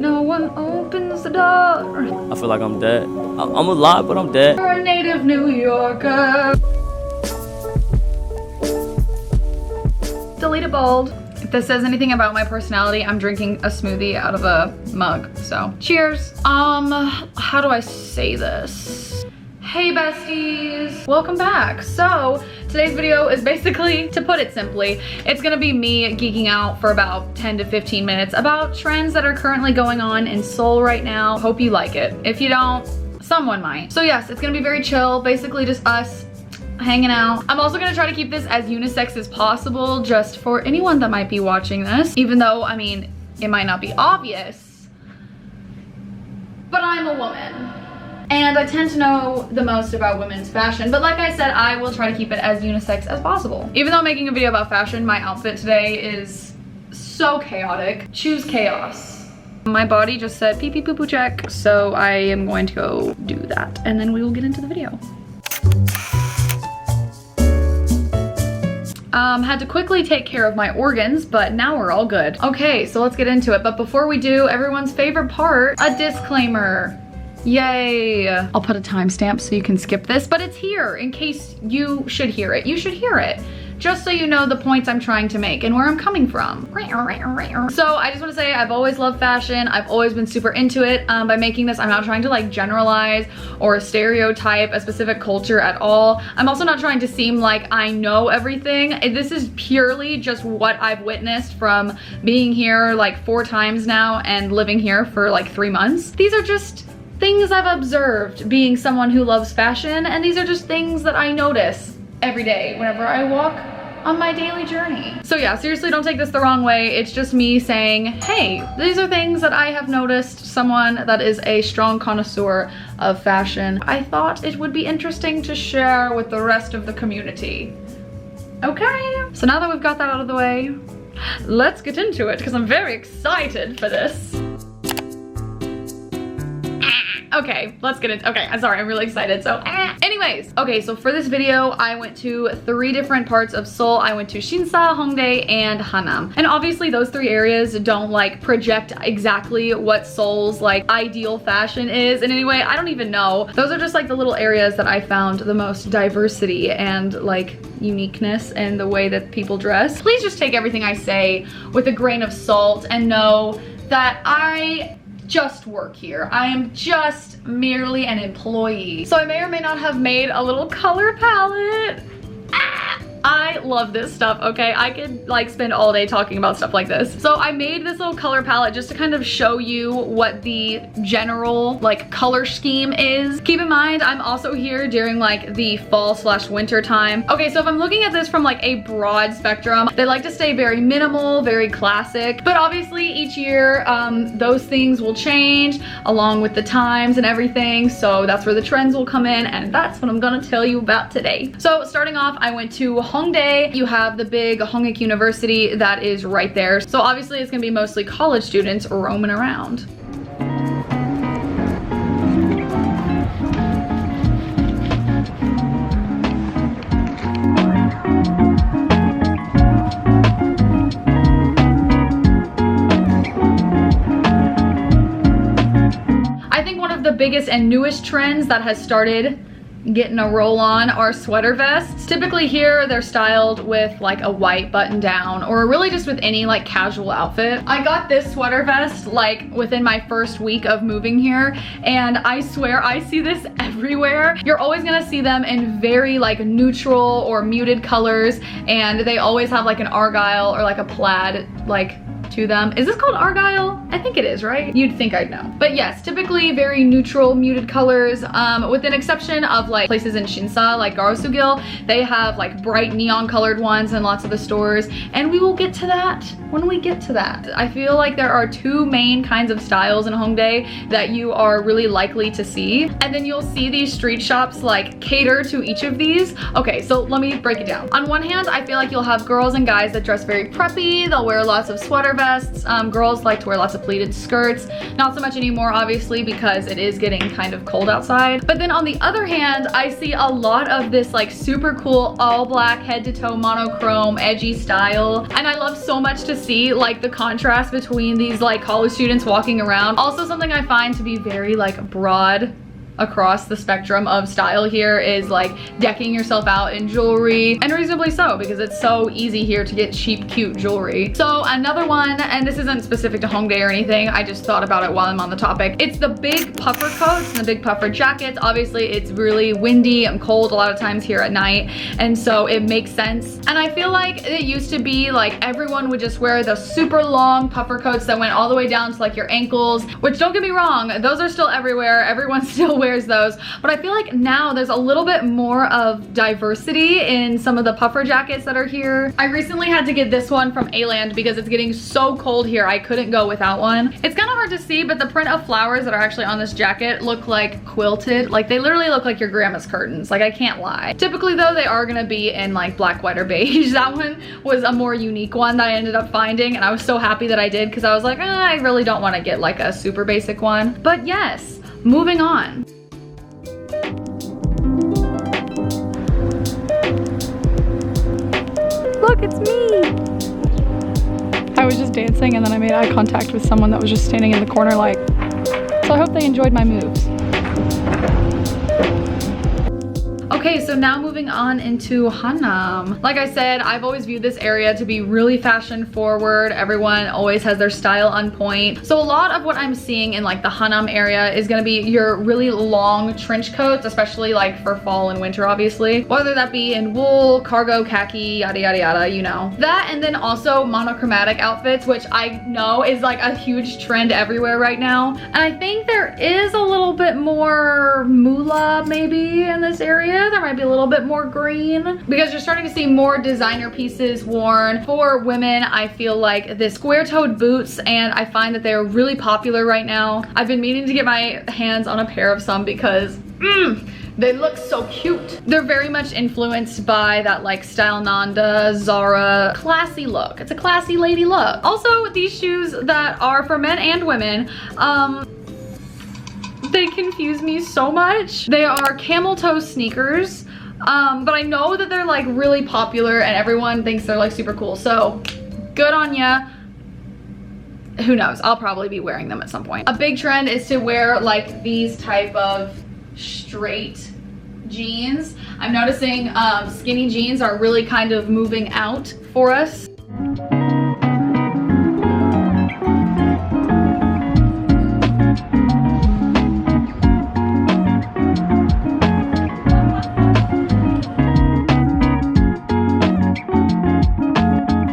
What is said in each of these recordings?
No one opens the door. I feel like I'm dead. I'm alive, but I'm dead. You're a native New Yorker. Delete a bold. If this says anything about my personality, I'm drinking a smoothie out of a mug. So cheers. How do I say this? Hey besties, welcome back. So today's video is basically, to put it simply, it's gonna be me geeking out for about 10 to 15 minutes about trends that are currently going on in Seoul right now. Hope you like it. If you don't, someone might. So yes, it's gonna be very chill, basically just us hanging out. I'm also gonna try to keep this as unisex as possible, just for anyone that might be watching this, even though, I mean, it might not be obvious, but I'm a woman. And I tend to know the most about women's fashion, but like I said, I will try to keep it as unisex as possible. Even though I'm making a video about fashion, my outfit today is so chaotic. Choose chaos. My body just said pee pee poo poo check, so I am going to go do that, and then we will get into the video. Had to quickly take care of my organs, but now we're all good. Okay, so let's get into it. But before we do, everyone's favorite part, a disclaimer. Yay. I'll put a timestamp so you can skip this, but it's here in case you should hear it. You should hear it, just so you know the points I'm trying to make and where I'm coming from. So I just want to say I've always loved fashion. I've always been super into it. By making this, I'm not trying to like generalize or stereotype a specific culture at all. I'm also not trying to seem like I know everything. This is purely just what I've witnessed from being here like 4 times now and living here for like 3 months. These are just things I've observed being someone who loves fashion, and these are just things that I notice every day whenever I walk on my daily journey. So yeah, seriously, don't take this the wrong way. It's just me saying, hey, these are things that I have noticed. Someone that is a strong connoisseur of fashion, I thought it would be interesting to share with the rest of the community. Okay, so now that we've got that out of the way, let's get into it because I'm very excited for this. Okay, let's get it. Okay, I'm sorry, I'm really excited. So anyways, okay, so for this video, I went to 3 different parts of Seoul. I went to Shinsa, Hongdae, and Hanam. And obviously those 3 areas don't like project exactly what Seoul's like ideal fashion is in any way. I don't even know. Those are just like the little areas that I found the most diversity and like uniqueness in the way that people dress. Please just take everything I say with a grain of salt and know that I just work here. I am just merely an employee. So I may or may not have made a little color palette. I love this stuff, okay? I could like spend all day talking about stuff like this. So I made this little color palette just to kind of show you what the general like color scheme is. Keep in mind, I'm also here during like the fall/winter time. Okay, so if I'm looking at this from like a broad spectrum, they like to stay very minimal, very classic, but obviously each year those things will change along with the times and everything. So that's where the trends will come in, and that's what I'm gonna tell you about today. So starting off, I went to Hongdae. You have the big Hongdae University that is right there. So obviously it's gonna be mostly college students roaming around. I think one of the biggest and newest trends that has started getting a roll on are sweater vests. Typically here they're styled with like a white button down or really just with any like casual outfit. I got this sweater vest like within my first week of moving here, and I swear I see this everywhere. You're always gonna see them in very like neutral or muted colors, and they always have like an argyle or like a plaid like to them. Is this called argyle? I think it is, right? You'd think I'd know. But yes, typically very neutral, muted colors, with an exception of like places in Shinsa, like Garosugil. They have like bright neon colored ones in lots of the stores, and we will get to that when we get to that. I feel like there are 2 main kinds of styles in Hongdae that you are really likely to see, and then you'll see these street shops like cater to each of these. Okay, so let me break it down. On one hand, I feel like you'll have girls and guys that dress very preppy. They'll wear lots of sweater vests vests. Girls like to wear lots of pleated skirts. Not so much anymore, obviously, because it is getting kind of cold outside. But then on the other hand, I see a lot of this like super cool all black head to toe monochrome edgy style. And I love so much to see like the contrast between these like college students walking around. Also something I find to be very like broad across the spectrum of style here is like decking yourself out in jewelry, and reasonably so, because it's so easy here to get cheap, cute jewelry. So another one, and this isn't specific to Hongdae or anything, I just thought about it while I'm on the topic. It's the big puffer coats and the big puffer jackets. Obviously it's really windy and cold a lot of times here at night, and so it makes sense. And I feel like it used to be like everyone would just wear the super long puffer coats that went all the way down to like your ankles, which don't get me wrong, those are still everywhere. Everyone still wears those, but I feel like now there's a little bit more of diversity in some of the puffer jackets that are here. I recently had to get this one from A-Land because it's getting so cold here. I couldn't go without one. It's kind of hard to see, but the print of flowers that are actually on this jacket look like quilted. Like they literally look like your grandma's curtains. Like I can't lie. Typically though, they are gonna be in like black, white, or beige. That one was a more unique one that I ended up finding, and I was so happy that I did because I was like, I really don't want to get like a super basic one. But yes, moving on. Look, it's me! I was just dancing and then I made eye contact with someone that was just standing in the corner like, so I hope they enjoyed my moves. Okay, so now moving on into Hanam. Like I said, I've always viewed this area to be really fashion forward. Everyone always has their style on point. So a lot of what I'm seeing in like the Hanam area is gonna be your really long trench coats, especially like for fall and winter, obviously. Whether that be in wool, cargo, khaki, yada, yada, yada, you know. That, and then also monochromatic outfits, which I know is like a huge trend everywhere right now. And I think there is a little bit more moolah maybe in this area. There might be a little bit more green because you're starting to see more designer pieces worn. For women, I feel like the square-toed boots, and I find that they're really popular right now. I've been meaning to get my hands on a pair of some because they look so cute. They're very much influenced by that like Style Nanda, Zara, classy look. It's a classy lady look. Also, these shoes that are for men and women, they confuse me so much. They are camel toe sneakers, but I know that they're like really popular and everyone thinks they're like super cool. So good on ya. Who knows? I'll probably be wearing them at some point. A big trend is to wear like these type of straight jeans. I'm noticing skinny jeans are really kind of moving out for us.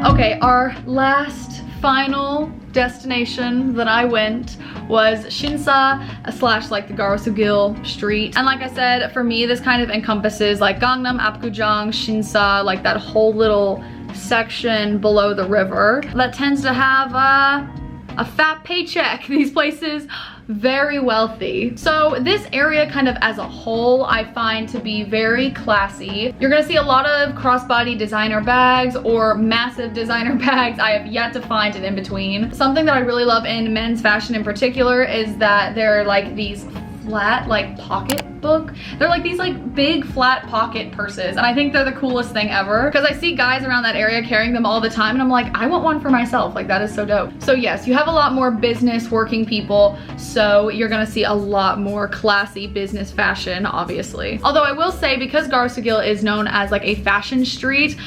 Okay, our last final destination that I went was Shinsa slash like the Garosugil street. And like I said, for me, this kind of encompasses like Gangnam, Apgujeong, Shinsa, like that whole little section below the river that tends to have a fat paycheck. These places, very wealthy. So this area kind of as a whole, I find to be very classy. You're gonna see a lot of crossbody designer bags or massive designer bags. I have yet to find an in-between. Something that I really love in men's fashion in particular is that they're like these flat like pocketbook. They're like these like big flat pocket purses, and I think they're the coolest thing ever because I see guys around that area carrying them all the time and I'm like, I want one for myself. Like that is so dope. So yes, you have a lot more business working people, so you're gonna see a lot more classy business fashion, obviously. Although I will say, because Garosugil is known as like a fashion street,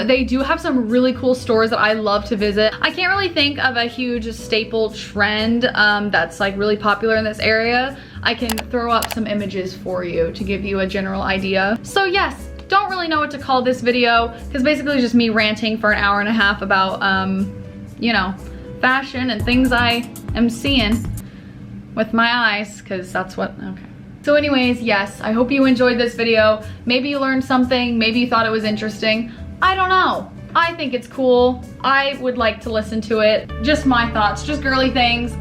they do have some really cool stores that I love to visit. I can't really think of a huge staple trend that's like really popular in this area. I can throw up some images for you to give you a general idea. So yes, don't really know what to call this video because basically it's just me ranting for an hour and a half about, you know, fashion and things I am seeing with my eyes, because that's what, okay. So anyways, yes, I hope you enjoyed this video. Maybe you learned something, maybe you thought it was interesting. I don't know. I think it's cool. I would like to listen to it. Just my thoughts, just girly things.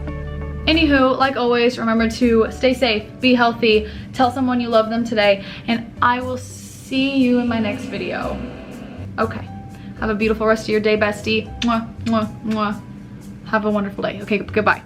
Anywho, like always, remember to stay safe, be healthy, tell someone you love them today, and I will see you in my next video. Okay, have a beautiful rest of your day, bestie. Mwah, mwah, mwah. Have a wonderful day. Okay, goodbye.